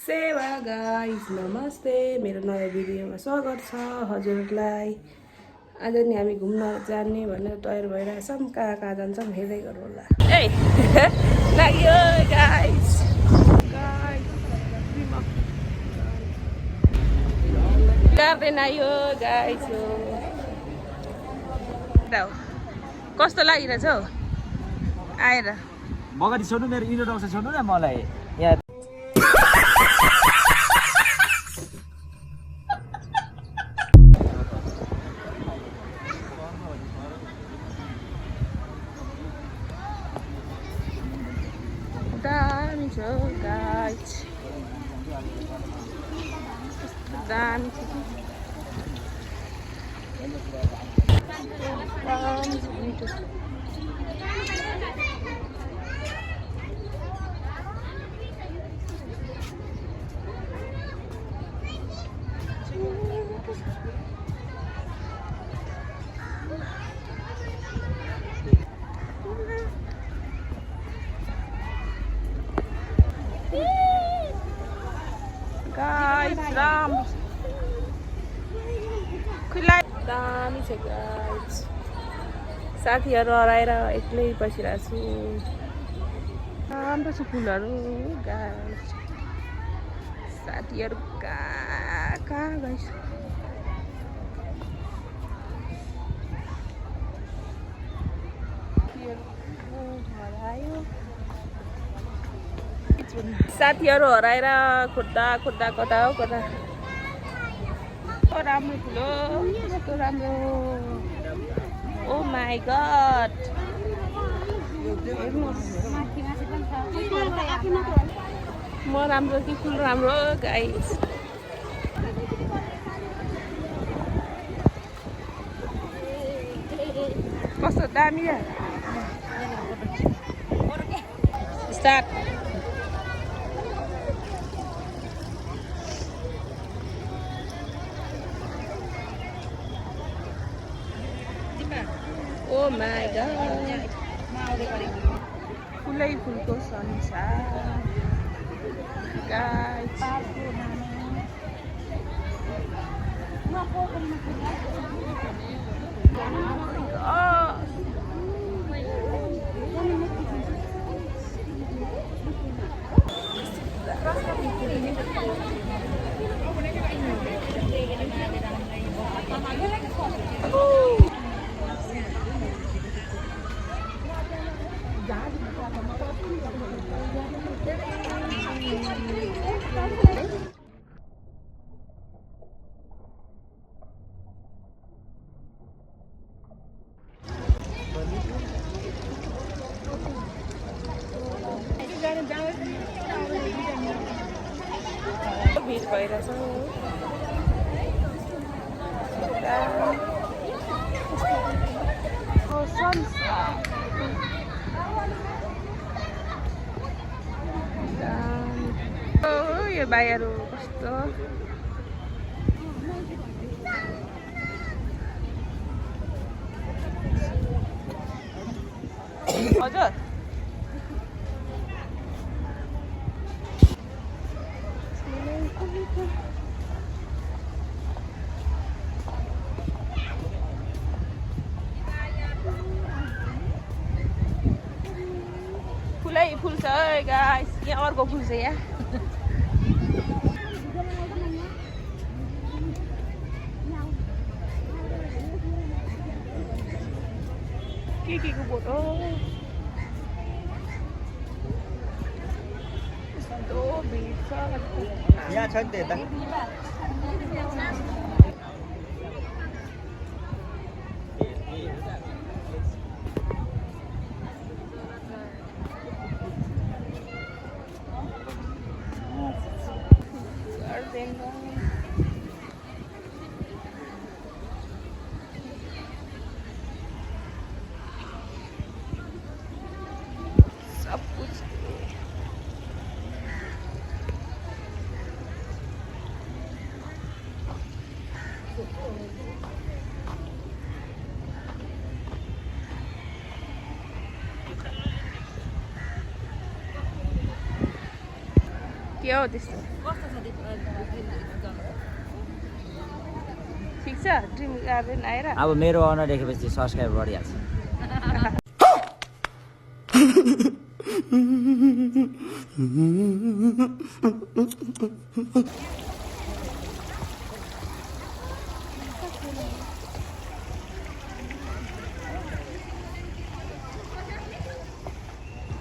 सेवा गाइस नमस्ते मेरो नयाँ भिडियोमा स्वागत छ हजुरलाई। आज नि हामी घुम्न जाने भनेर तयार भइरहेछौँ। कहाँ कहाँ जान्छौँ हेर्दै गरौँ होला। ए लाग्यो गाइस गार्डन आयो गाइस। कस्तो लागिरहेछ हौ आएर? मगादी छोड्नु मेरो इन्ट्रोडक्सन छोड्नु न मलाई यहाँ दामी छ गाइस, दामी छ गाइस। राम्रो खुला दामी छ गाइस। साथीहरू हराएर एक्लै बसिरहेको छु। राम्रो छ फुलहरू गाइस। साथीहरू कहाँ कहाँ गइस? साथीहरू हराएर खोज्दा खोज्दा कता हो कता। राम्रो फुल हो, कस्तो राम्रो। ओ माई गड, म राम्रो कि फुल राम्रो गाइस? कस्तो दामी स्टार्ट। ओ माई गड, फुलै फुलको संसार गाइस। भिड भइरहेछ यो भाइहरू कस्तो हजुर। फुलै फुल छ है गाइस। यहाँ अर्को फुल छ यहाँ। के को फोटो यस्तो भिड छ यहाँ छ नि त सब कुछ। के हो त्यस्तो? ठिक छ ड्रिम गार्डन आएर अब मेरो अनुहार देखेपछि सब्सक्राइब बढिहाल्छ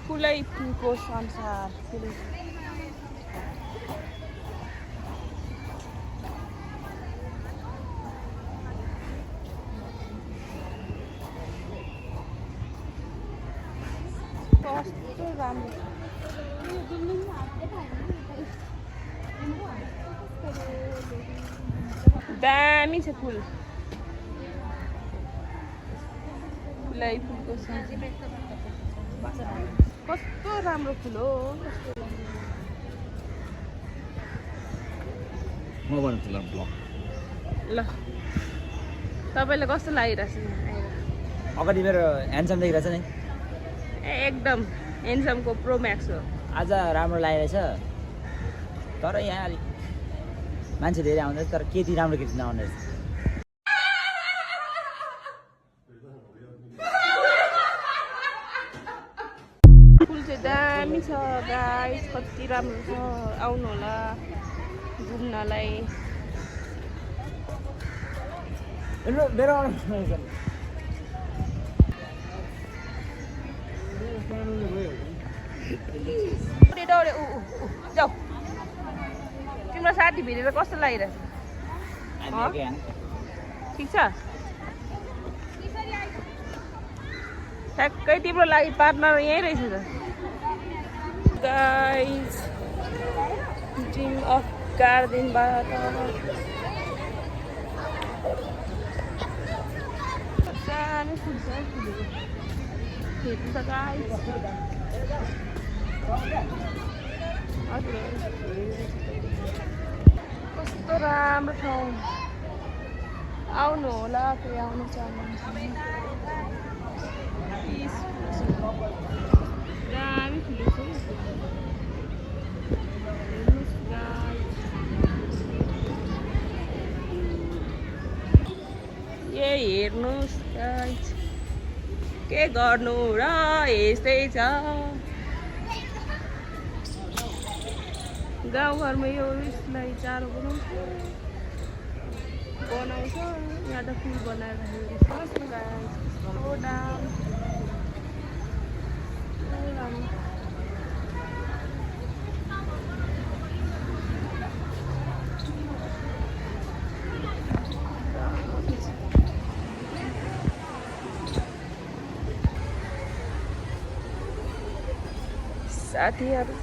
फुलै फुलको संसार फुलै कस्तो राम्रो दामी छ फुल फुलै फुलको कस्तो राम्रो फुल हो म भन्छु ल ब्लग ल तपाईँलाई कस्तो लागिरहेछ अगाडि मेरो ह्यान्डसम देखिरहेछ नि एकदम हेन्डसमको प्रो म्याक्स हो आज राम्रो लागिरहेछ तर यहाँ अलिक मान्छे धेरै आउँदैछ तर केटी राम्रो केटी नआउने रहेछ फुल चाहिँ दामी छ गाइस कति राम्रो छ आउनु होला घुम्नलाई मेरो दौडे जाऊ तिम्रो साथी भेटेर कस्तो लागिरहेछ ठिक छ ठ्याक्कै तिम्रो लागि पार्टनर यहीँ रहेछ त गाइस ड्रिम अफ गार्डनबाट सानो फुल छ हेर्नु त गाइस कस्तो राम्रो ठाउँ आउनु होला कोही आउनु चाहनुहुन्छ दामी फुलेको छ हेर्नुहोस् गाइस यही हेर्नुहोस् गाइस के गर्नु र यस्तै छ गाउँघरमा यो उयसलाई चारो बनाउँछ यहाँ त फुल बनाएर राखेको गाइस कस्तो दाम साथीहरू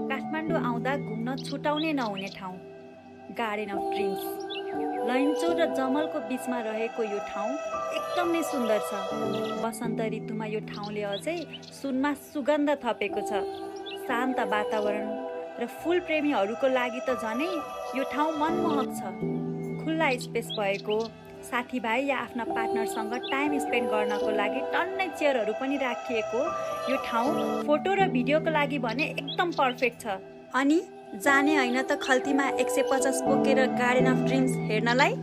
काठमाडौँ आउँदा घुम्न छुटाउनै नहुने ठाउँ गार्डन अफ ड्रिम्स लैन्चो र जमलको बिचमा रहेको यो ठाउँ एकदमै सुन्दर छ वसन्त ऋतुमा यो ठाउँले अझै सुनमा सुगन्ध थपेको छ शान्त वातावरण र फुल प्रेमीहरूको लागि त झनै यो ठाउँ मनमोहक छ खुल्ला स्पेस भएको साथीभाइ या आफ्ना पार्टनरसँग टाइम स्पेन्ड गर्नको लागि टन्नै चेयरहरू पनि राखिएको यो ठाउँ फोटो र भिडियोको लागि भने एकदम पर्फेक्ट छ अनि जाने होइन त खल्तीमा 150 बोकेर गार्डन अफ ड्रिम्स हेर्नलाई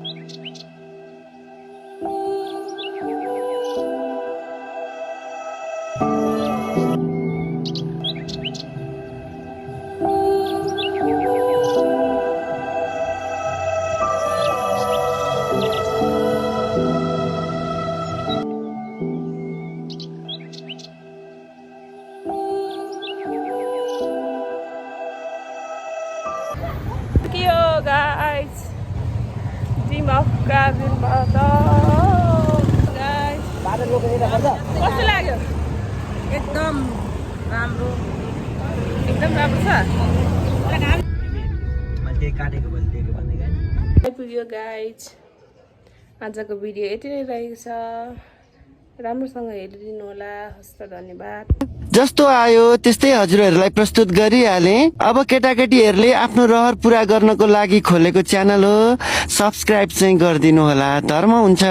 guys ड्रिम अफ गार्डनबाट गाइस कस्तो लाग्यो एकदम राम्रो छ आइपुग्यो गाइस आजको भिडियो यति नै रहेको छ राम्रोसँग हेरिदिनु होला हस्त धन्यवाद जस्तो आयो त्यस्तै हजुरहरूलाई प्रस्तुत गरिहाले अब केटाकेटीहरूले आफ्नो रहर पूरा गर्नको लागि खोलेको च्यानल हो सब्स्क्राइब चाहिँ गरिदिनु होला धर्म हुन्छ।